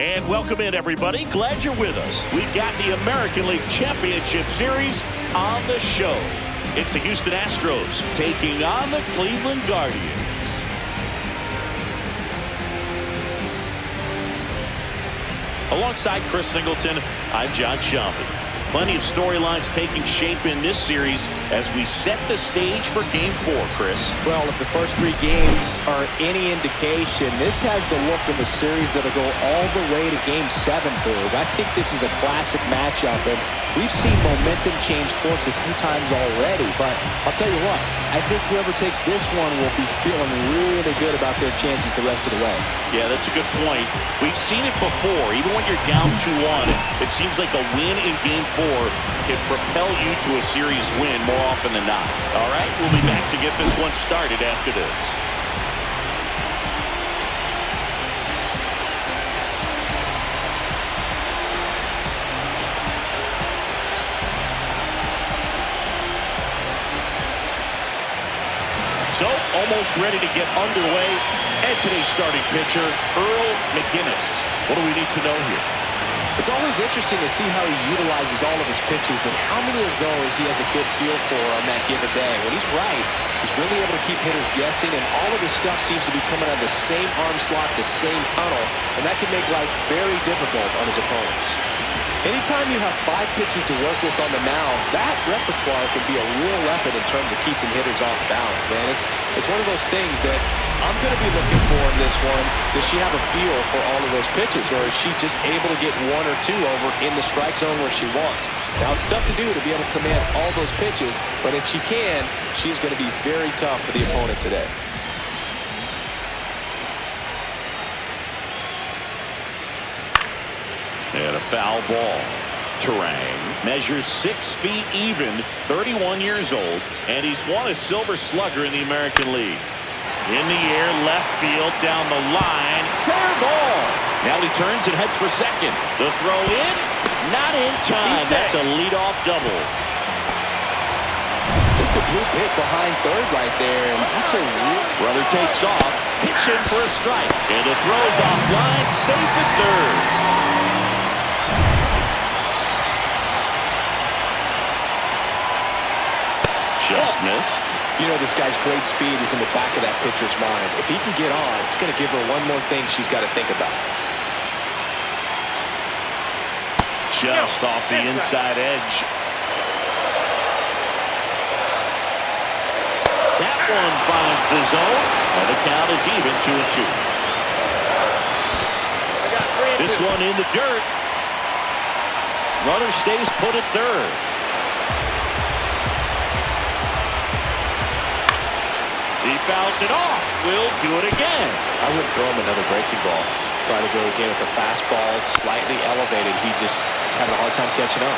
And welcome in, everybody. Glad you're with us. We've got the American League Championship Series on the show. It's the Houston Astros taking on the Cleveland Guardians. Alongside Chris Singleton, I'm John Shelby. Plenty of storylines taking shape in this series as we set the stage for Game 4, Chris. Well, if the first 3 games are any indication, this has the look of a series that'll go all the way to Game 7, Boog. I think this is a classic matchup, and we've seen momentum change course a few times already. But I'll tell you what, I think whoever takes this one will be feeling really good about their chances the rest of the way. Yeah, that's a good point. We've seen it before. Even when you're down 2-1, it seems like a win in Game 4 can propel you to a series win more often than not. All right, we'll be back to get this one started after this. So, almost ready to get underway. And today's starting pitcher, Earl McGinnis. What do we need to know here? It's always interesting to see how he utilizes all of his pitches and how many of those he has a good feel for on that given day. When he's right, he's really able to keep hitters guessing, and all of his stuff seems to be coming out of the same arm slot, the same tunnel, and that can make life very difficult on his opponents. Anytime you have 5 pitches to work with on the mound, that repertoire can be a real weapon in terms of keeping hitters off balance, man. It's one of those things that I'm going to be looking for in this one. Does she have a feel for all of those pitches, or is she just able to get 1 or 2 over in the strike zone where she wants? Now, it's tough to do to be able to command all those pitches, but if she can, she's going to be very tough for the opponent today. And a foul ball. Terang measures 6 feet even, 31 years old, and he's won a Silver Slugger in the American League. In the air, left field, down the line, fair ball. Now he turns and heads for second. The throw in, not in time. That's a leadoff double. Just a blue hit behind third right there, and that's a Runner takes off, pitch in for a strike, and the throw's offline, safe at third. Just missed. You know, this guy's great speed is in the back of that pitcher's mind. If he can get on, it's going to give her one more thing she's got to think about. Just off the inside edge. That one finds the zone, and the count is even 2-2. This one in the dirt. Runner stays put at third. He fouls it off. Will do it again. I would throw him another breaking ball. Try to go again with the fastball. It's slightly elevated. He's having a hard time catching up.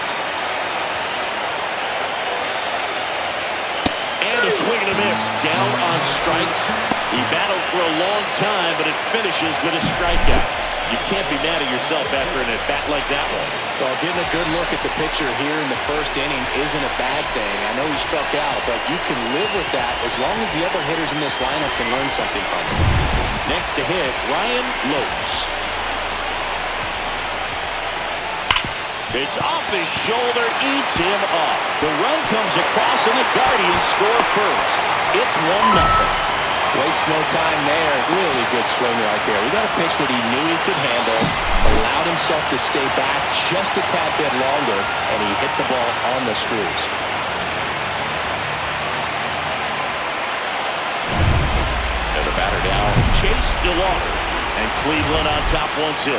And a swing and a miss. Down on strikes. He battled for a long time, but it finishes with a strikeout. You can't be mad at yourself after an at-bat like that one. Well, getting a good look at the pitcher here in the first inning isn't a bad thing. I know he struck out, but you can live with that as long as the other hitters in this lineup can learn something from him. Next to hit, Ryan Lopes. It's off his shoulder, eats him up. The run comes across, and the Guardians score first. It's 1-0. Waste no time there. Really good swing right there. We got a pitch that he knew he could handle, allowed himself to stay back just a tad bit longer, and he hit the ball on the screws. And the batter now, Chase DeLauder, and Cleveland on top 1-0.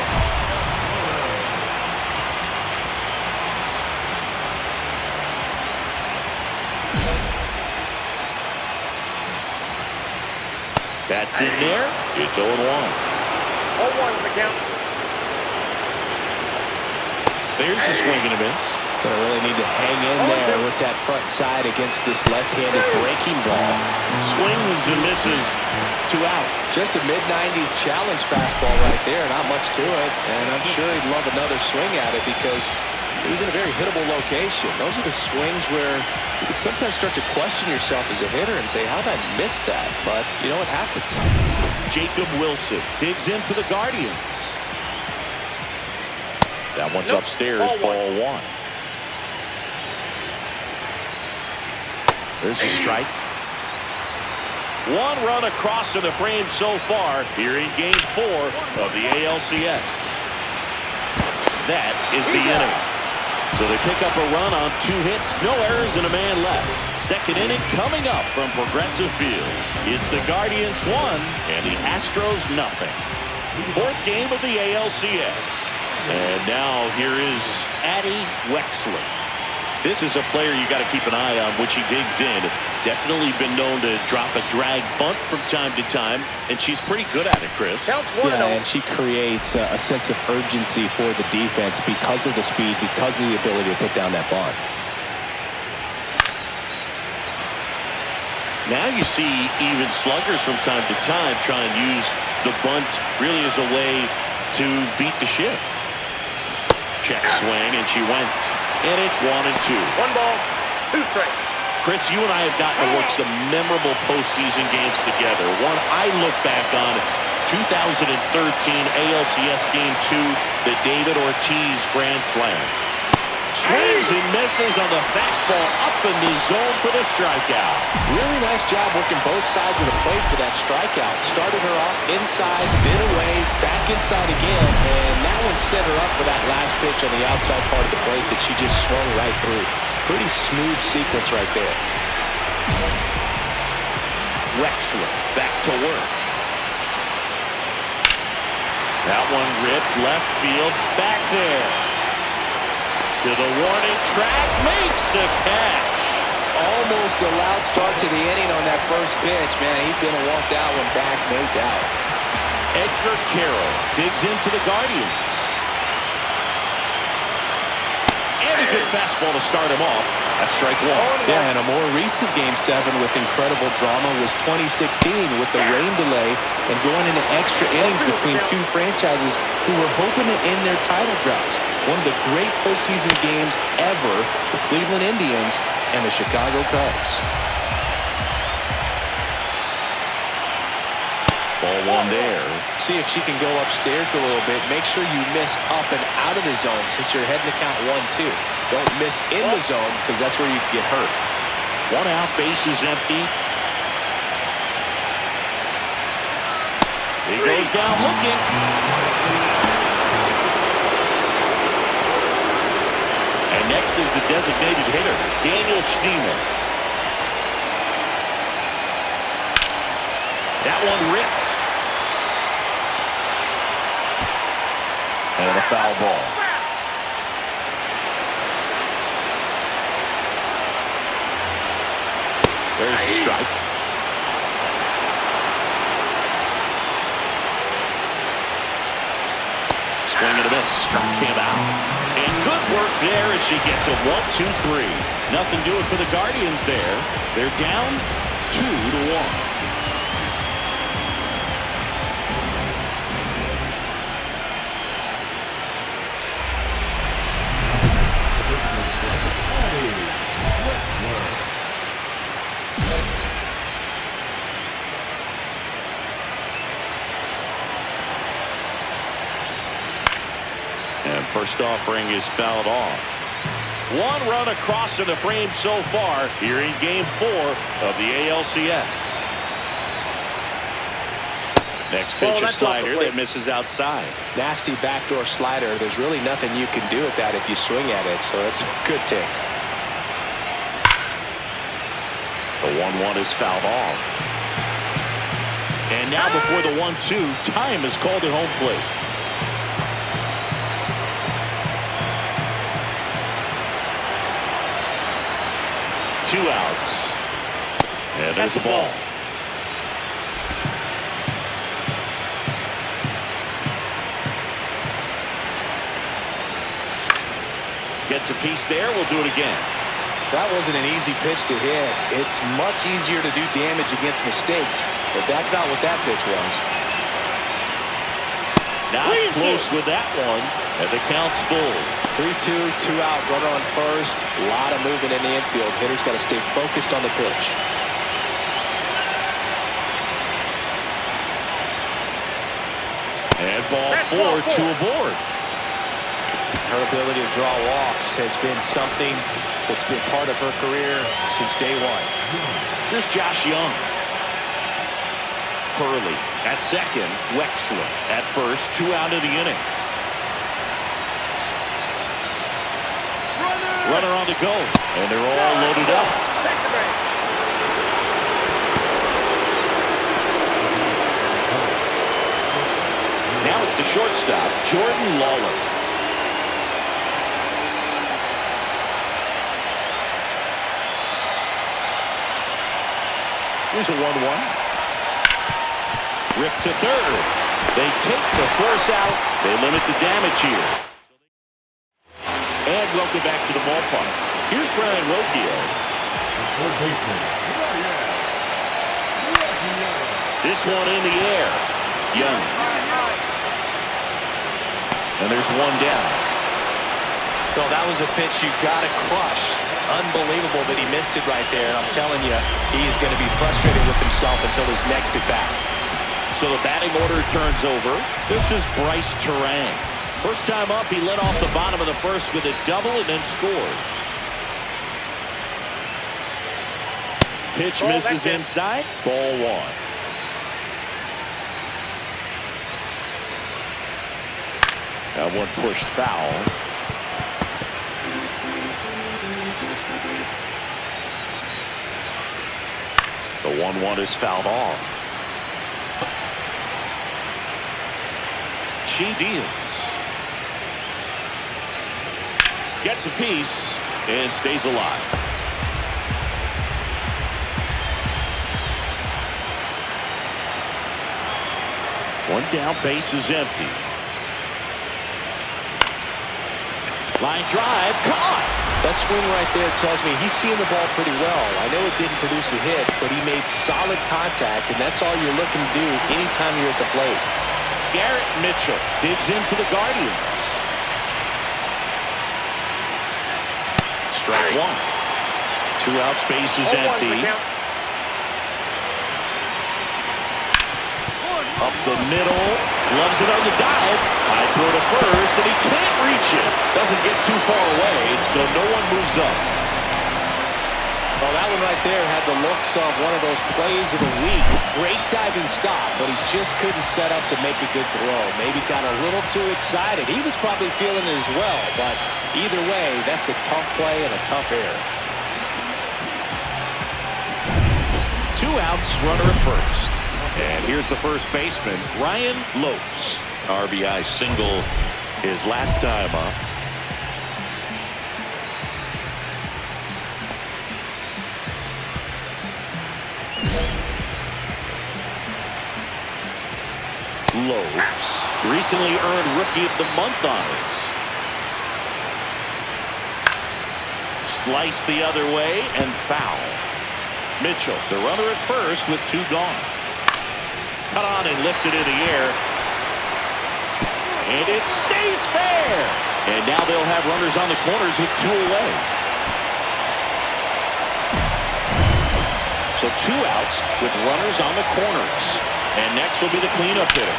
That's in there. It's 0-1. 0-1's the count. There's the swing and a miss. Gonna really need to hang in there with that front side against this left-handed breaking ball. Swings and misses. 2 out. Just a mid-90s challenge fastball right there. Not much to it. And I'm sure he'd love another swing at it because he was in a very hittable location. Those are the swings where you can sometimes start to question yourself as a hitter and say, how did I miss that? But, you know, what happens. Jacob Wilson digs in for the Guardians. That one's Nope. upstairs, ball one. There's a strike. One run across in the frame so far here in game 4 of the ALCS. That is the inning. So they pick up a run on 2 hits, no errors, and a man left. Second inning coming up from Progressive Field. It's the Guardians 1 and the Astros nothing. 4th game of the ALCS. And now here is Addy Wexler. This is a player you got to keep an eye on which he digs in. Definitely been known to drop a drag bunt from time to time, and she's pretty good at it, Chris. Counts 1-0. Yeah, and she creates a sense of urgency for the defense because of the speed, because of the ability to put down that bunt. Now you see even sluggers from time to time try and use the bunt really as a way to beat the shift. Check swing, and she went. And it's 1-2. 1 ball, 2 strikes. Chris, you and I have gotten to work some memorable postseason games together. One I look back on, 2013 ALCS Game 2, the David Ortiz Grand Slam. Swings and misses on the fastball up in the zone for the strikeout. Really nice job working both sides of the plate for that strikeout. Started her off inside, then away, back inside again, and that one set her up for that last pitch on the outside part of the plate that she just swung right through. Pretty smooth sequence right there. Wexler back to work. That one ripped left field, back there. To the warning track, makes the catch. Almost a loud start to the inning on that first pitch. Man, he's going to want that one back, no doubt. Edgar Carroll digs in for the Guardians. And a good fastball to start him off. That's strike 1. Yeah, and a more recent Game 7 with incredible drama was 2016 with the rain delay and going into extra innings between 2 franchises who were hoping to end their title droughts. One of the great postseason games ever, the Cleveland Indians and the Chicago Cubs. Ball 1 there. See if she can go upstairs a little bit. Make sure you miss up and out of the zone since you're heading to count 1-2. Don't miss in the zone because that's where you get hurt. 1 out, base is empty. He goes down looking. And next is the designated hitter, Daniel Steamer. That one ripped. And a foul ball. There's a strike. Swing and a miss. Struck him out. And good work there as she gets a 1-2-3. Nothing doing for the Guardians there. They're down 2-1. And first offering is fouled off. 1 run across in the frame so far here in Game 4 of the ALCS. Next pitch, a slider that misses outside. Nasty backdoor slider. There's really nothing you can do with that if you swing at it, so it's a good take. The 1-1 is fouled off. And now before the 1-2, time is called at home plate. Two outs. And there's the ball. Gets a piece there. We'll do it again. That wasn't an easy pitch to hit. It's much easier to do damage against mistakes, but that's not what that pitch was. Not close with that one, and the count's full. 3-2, 2 out, runner on first. A lot of movement in the infield. Hitter's got to stay focused on the pitch. And ball 4, 2 aboard. Her ability to draw walks has been something that's been part of her career since day one. Here's Josh Young. Hurley at second. Wexler at first. 2 out of the inning. Runner on the go. And they're all loaded up. Take the break. Now it's the shortstop, Jordan Lawler. Here's a 1-1. Rip to third. They take the force out. They limit the damage here. And welcome back to the ballpark. Here's Brian Rocchio. This one in the air. Young. And there's one down. So that was a pitch you got to crush. Unbelievable that he missed it right there. And I'm telling you, he is going to be frustrated with himself until his next at bat. So the batting order turns over. This is Bryce Terang. First time up, he led off the bottom of the first with a double and then scored. Pitch misses inside. Ball 1. That one pushed foul. The 1-1 is fouled off. She deals. Gets a piece and stays alive. One down, base is empty. Line drive, caught. That swing right there tells me he's seeing the ball pretty well. I know it didn't produce a hit, but he made solid contact, and that's all you're looking to do anytime you're at the plate. Garrett Mitchell digs in for the Guardians. Strike 1. 2 outs, base is empty. Up the middle, loves it on the dive. High throw to first, and he can't reach it. Doesn't get too far away, so no one moves up. Well, that one right there had the looks of one of those plays of the week. Great diving stop, but he just couldn't set up to make a good throw. Maybe got a little too excited. He was probably feeling it as well, but either way, that's a tough play and a tough error. 2 outs, runner at first. And here's the first baseman, Ryan Lopes. RBI single his last time up. Lopes recently earned Rookie of the Month honors. Slice the other way and foul. Mitchell, the runner at first with 2 gone. Cut on and lifted in the air. And it stays fair. And now they'll have runners on the corners with 2 away. So 2 outs with runners on the corners. And next will be the cleanup hitter.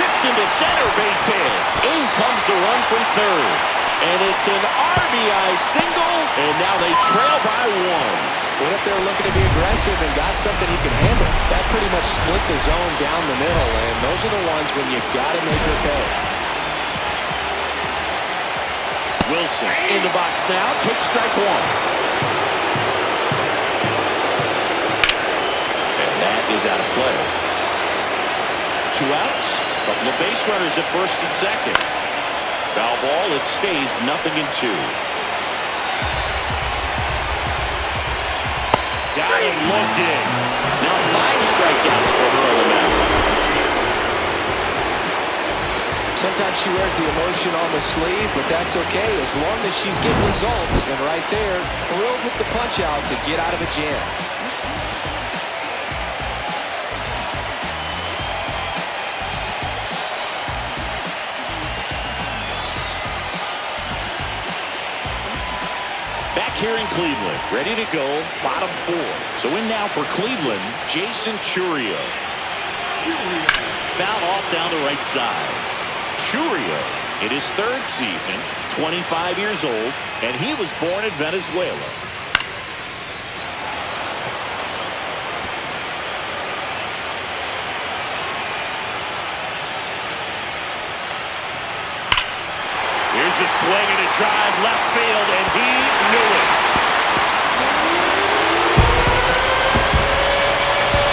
Ripped into center, base hit. In comes the run from third. And it's an RBI single. And now they trail by 1. What if they're looking to be aggressive and got something he can handle? That pretty much split the zone down the middle, and those are the ones when you got to make her pay. Wilson in the box now, takes strike 1. And that is out of play. 2 outs, couple of base runners at first and second. Foul ball, it stays 0-2. Got him looking. Now 5 strikeouts for her on the mound. Sometimes she wears the emotion on the sleeve, but that's okay as long as she's getting results. And right there, thrilled with the punch out to get out of a jam. Here in Cleveland, ready to go, bottom 4. So in now for Cleveland, Jason Chourio. Foul off down the right side. Chourio In his third season, 25 years old, and he was born in Venezuela. Here's a swing and a drive left field, and he knew it.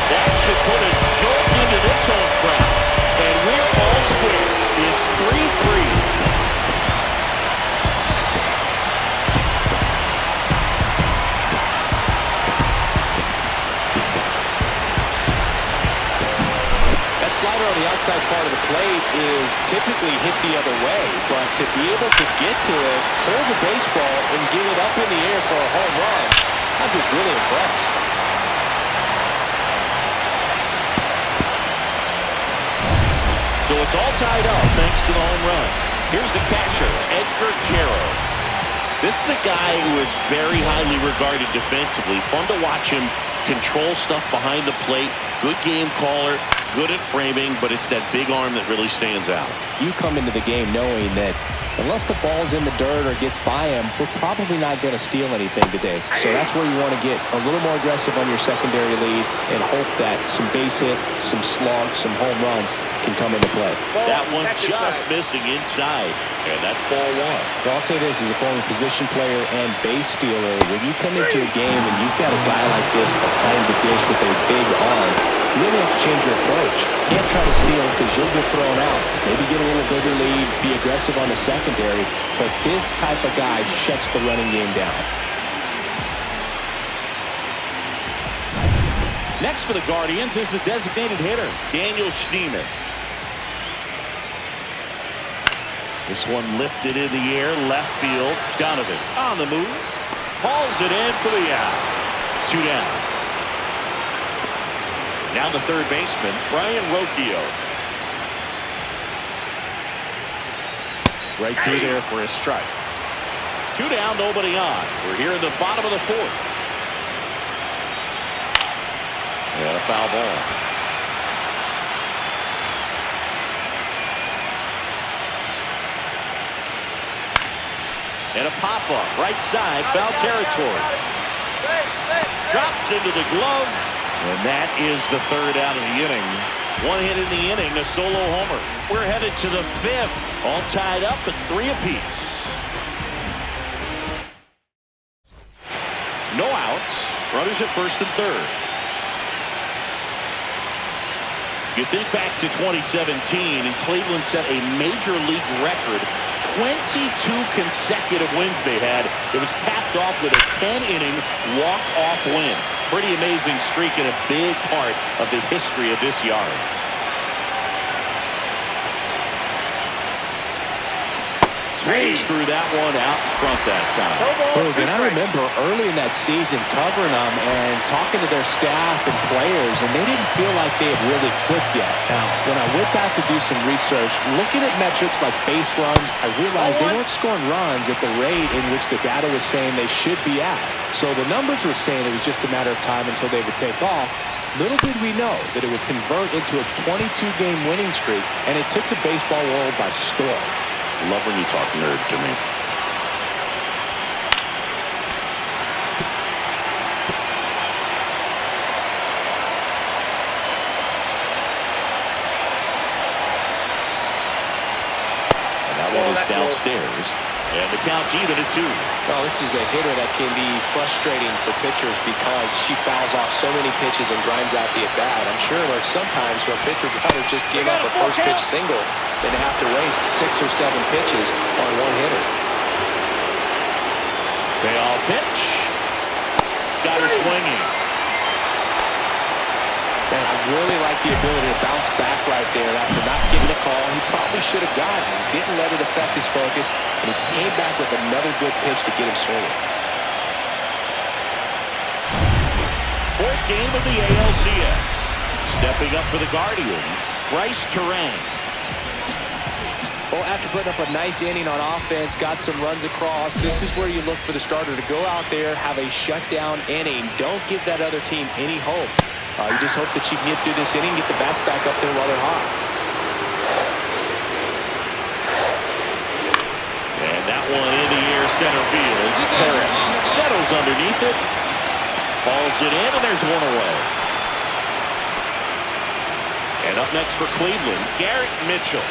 That should put a jolt into this home crowd, and we're all square. It's 3-3. Slider on the outside part of the plate is typically hit the other way, but to be able to get to it, hold the baseball, and get it up in the air for a home run, I'm just really impressed. So it's all tied up thanks to the home run. Here's the catcher, Edgar Caro. This is a guy who is very highly regarded defensively. Fun to watch him control stuff behind the plate. Good game caller, good at framing, but it's that big arm that really stands out. You come into the game knowing that unless the ball's in the dirt or gets by him, we're probably not going to steal anything today. So that's where you want to get a little more aggressive on your secondary lead and hope that some base hits, some slugs, some home runs can come into play. That one just missing inside, and that's ball one. Well, I'll say this as a former position player and base stealer. When you come into a game and you've got a guy like this behind the dish with a big arm, you really have to change your approach. Can't try to steal because you'll get thrown out. Maybe get a little bigger lead, be aggressive on the secondary, but this type of guy shuts the running game down. Next for the Guardians is the designated hitter, Daniel Schneemann. This one lifted in the air, left field. Donovan on the move. Hauls it in for the out. 2 down. Now the third baseman, Brian Rocchio. Right through there for a strike. 2 down, nobody on. We're here in the bottom of the fourth. And a foul ball. And a pop-up, right side, foul territory. Drops into the glove, and that is the third out of the inning. 1 hit in the inning, a solo homer. We're headed to the fifth, all tied up at 3 apiece. No outs, runners at first and third. You think back to 2017, and Cleveland set a major league record. 22 consecutive wins they had. It was capped off with a 10-inning walk-off win. Pretty amazing streak and a big part of the history of this yard. Swings through that one out in front that time. And I remember early in that season covering them and talking to their staff and players, and they didn't feel like they had really clicked yet. Now, when I went back to do some research, looking at metrics like base runs, I realized they weren't scoring runs at the rate in which the data was saying they should be at. So the numbers were saying it was just a matter of time until they would take off. Little did we know that it would convert into a 22-game winning streak, and it took the baseball world by storm. Love when you talk nerd to me. And that one is downstairs. And the count's even at 2. Well, this is a hitter that can be frustrating for pitchers because she fouls off so many pitches and grinds out the at-bat. I'm sure there's sometimes where pitcher rather just give up a first pitch single than to have to waste 6 or 7 pitches on one hitter. Payoff pitch. Got her swinging. And I really like the ability to bounce back right there after not getting a call he probably should have gotten. Didn't let it affect his focus, and he came back with another good pitch to get him swinging. Fourth game of the ALCS. Stepping up for the Guardians, Bryce Terang. Well, after putting up a nice inning on offense, got some runs across, this is where you look for the starter to go out there, have a shutdown inning. Don't give that other team any hope. You just hope that she can get through this inning, get the bats back up there while they're hot. one in the air center field. Perez settles underneath it. Balls it in, and there's one away. And up next for Cleveland, Garrett Mitchell.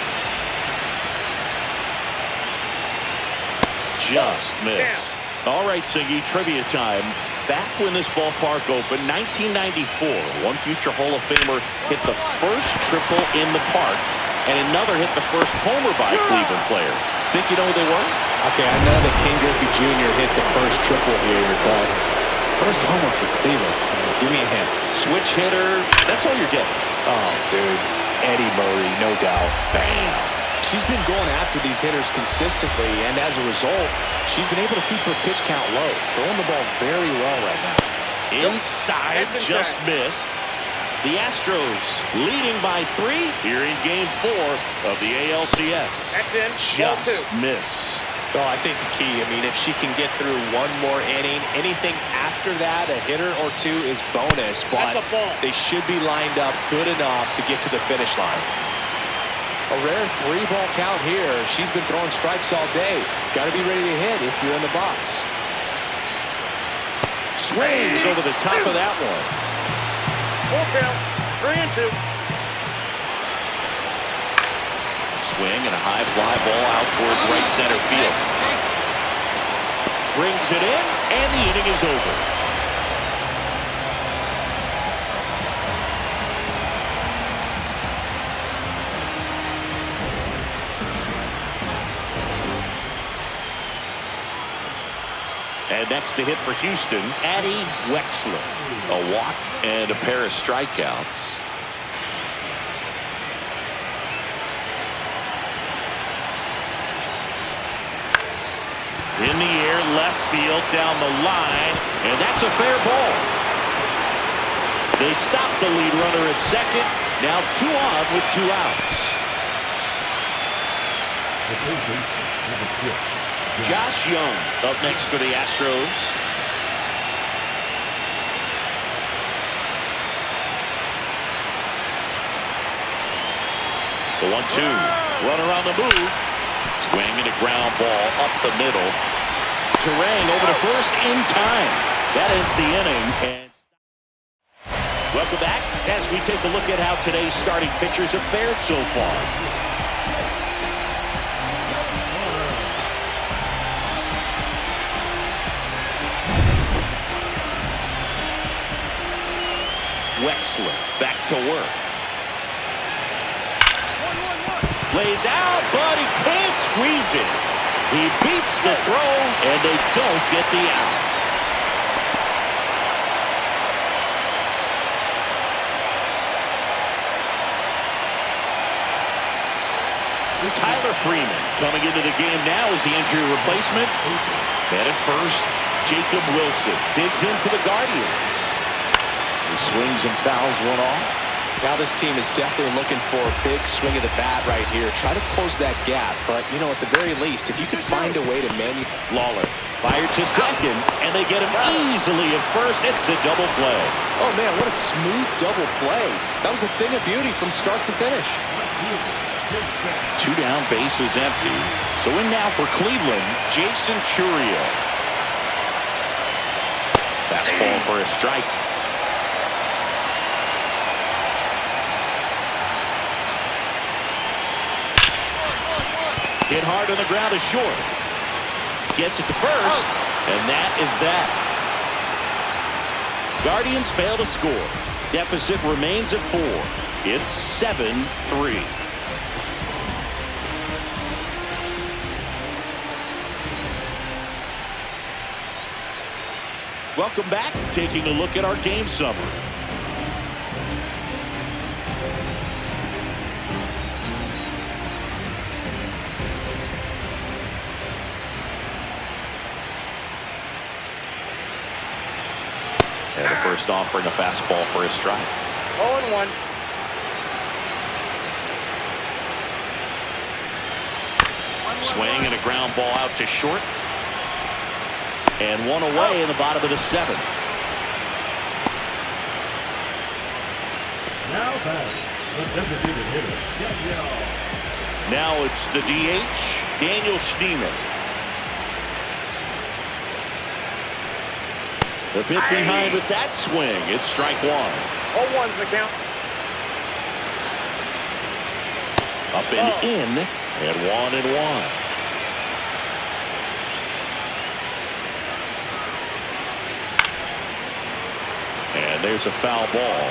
Just missed. All right, Siggy, trivia time. Back when this ballpark opened, 1994, one future Hall of Famer hit the first triple in the park, and another hit the first homer by a Cleveland player. Think you know who they were? Okay, I know that King Griffey Jr. hit the first triple here, but first homer for Cleveland. Give me a hint. Switch hitter. That's all you're getting. Oh, dude. Eddie Murray, no doubt. Bam. She's been going after these hitters consistently, and as a result, she's been able to keep her pitch count low, throwing the ball very well right now. Inside, just missed. The Astros leading by 3 here in Game 4 of the ALCS. That's in. Just missed. Oh, I think the key, I mean, if she can get through one more inning, anything after that, a hitter or two is bonus, but they should be lined up good enough to get to the finish line. A rare 3-ball count here. She's been throwing strikes all day. Got to be ready to hit if you're in the box. Swings over the top of that one. Full count. 3-2. Swing and a high fly ball out towards right center field. Brings it in, and the inning is over. And next to hit for Houston, Addie Wexler. A walk and a pair of strikeouts. In the air, left field, down the line, and that's a fair ball. They stop the lead runner at second. Now 2 on with 2 outs. Josh Young up next for the Astros. The 1-2. Runner on the move. Swing and a ground ball up the middle. Terang over to first in time. That ends the inning. And welcome back as we take a look at how today's starting pitchers have fared so far. Wexler back to work. Lays out, but he can't squeeze it. He beats the throw, and they don't get the out. Tyler Freeman coming into the game now as the injury replacement. And at first, Jacob Wilson digs in for the Guardians. He swings and fouls one off. Now this team is definitely looking for a big swing of the bat right here. Try to close that gap. But, you know, at the very least, if you could find a way to Lawler fired to second, and they get him easily at first. It's a double play. Oh, man, what a smooth double play. That was a thing of beauty from start to finish. 2 down, bases empty. So in now for Cleveland, Jason Churio. Fastball for a strike. Hit hard on the ground is short. Gets it to first, and that is that. Guardians fail to score. Deficit remains at 4. It's 7-3. Welcome back. Taking a look at our game summary. And the first offering, a fastball for a strike. 0-1. Swing and a ground ball out to short. And one away in the bottom of the 7th. Now it's the DH, Daniel Schneemann. A bit behind with that swing. It's strike one. 0-1's the count. Up and in, and 1-1. And there's a foul ball.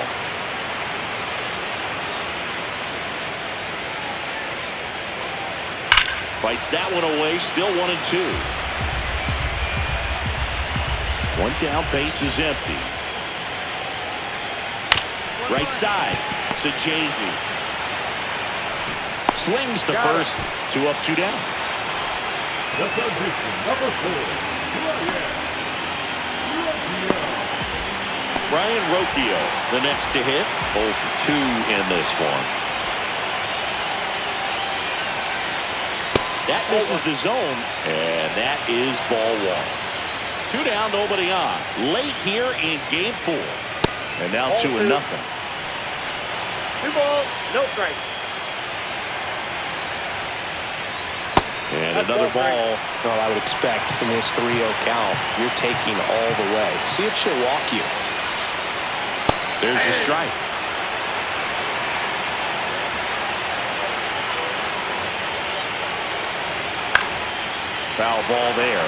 Fights that one away, still 1-2. One down, base is empty. Right side, Sajazi. Slings to first, 2 up, 2 down. The position, number 4. Brian Rocchio, the next to hit. 0 for 2 in this one. That misses the zone, and that is ball 1. 2 down, nobody on. Late here in game 4. And now 2-0. 2 balls, no strike. And That's another ball ball. Well, I would expect in this 3-0 count, you're taking all the way. See if she'll walk you. There's the strike. Foul ball there.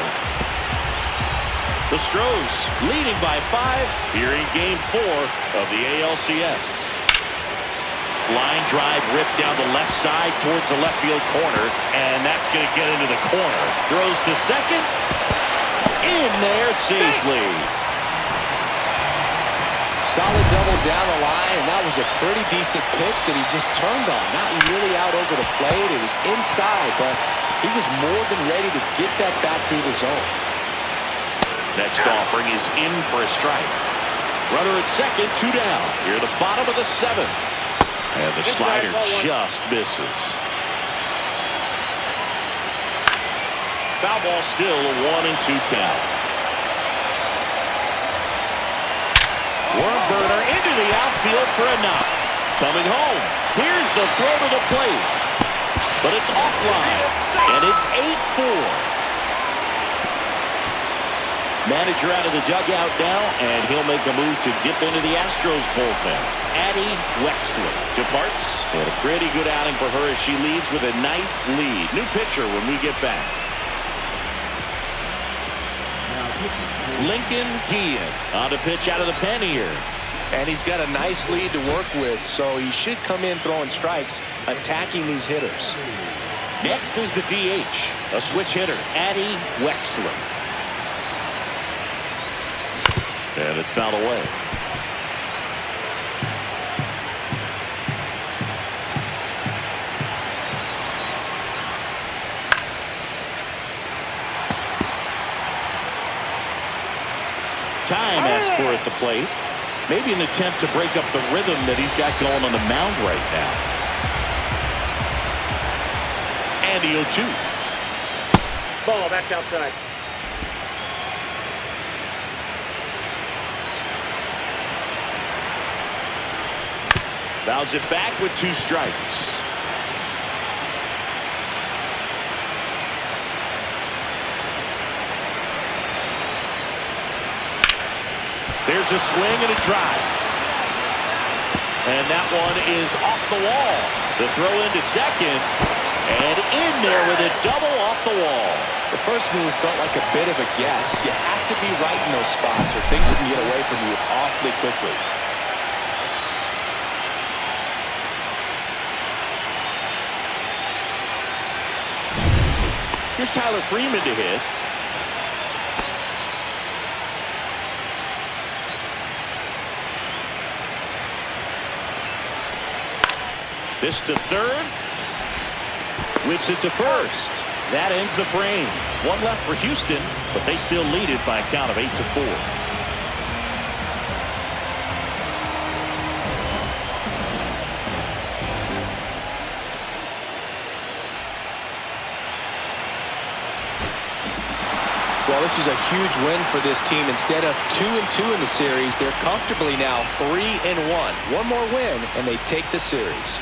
The Stros leading by 5 here in game 4 of the ALCS. Line drive ripped down the left side towards the left field corner, and that's going to get into the corner. Throws to second. In there safely. Solid double down the line, and that was a pretty decent pitch that he just turned on. Not really out over the plate. It was inside, but he was more than ready to get that bat through the zone. Next offering is in for a strike. Runner at second, 2 down. Here the bottom of the 7th. And the slider just misses. Foul ball still a 1-2 count. Worm burner into the outfield for a knock. Coming home. Here's the throw to the plate. But it's offline. And it's 8-4. Manager out of the dugout now, and he'll make a move to dip into the Astros bullpen. Addie Wexler departs. And a pretty good outing for her as she leaves with a nice lead. New pitcher when we get back. Lincoln Guillen on to pitch out of the pen here. And he's got a nice lead to work with, so he should come in throwing strikes, attacking these hitters. Next is the DH, a switch hitter, Addie Wexler. And it's fouled away. Time asked for at the plate. Maybe an attempt to break up the rhythm that he's got going on the mound right now. And the 0-2. Ball, that's outside. Fouls it back with 2 strikes. There's a swing and a drive. And that one is off the wall. The throw into second. And in there with a double off the wall. The first move felt like a bit of a guess. You have to be right in those spots or things can get away from you awfully quickly. Here's Tyler Freeman to hit. This to third. Whips it to first. That ends the frame. 1 left for Houston, but they still lead it by a count of 8-4. Well, this was a huge win for this team. Instead of 2-2 in the series, they're comfortably now 3-1. One more win, and they take the series.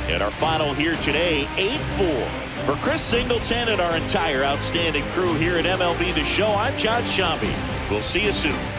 And our final here today, 8-4. For Chris Singleton and our entire outstanding crew here at MLB The Show, I'm John Shambi. We'll see you soon.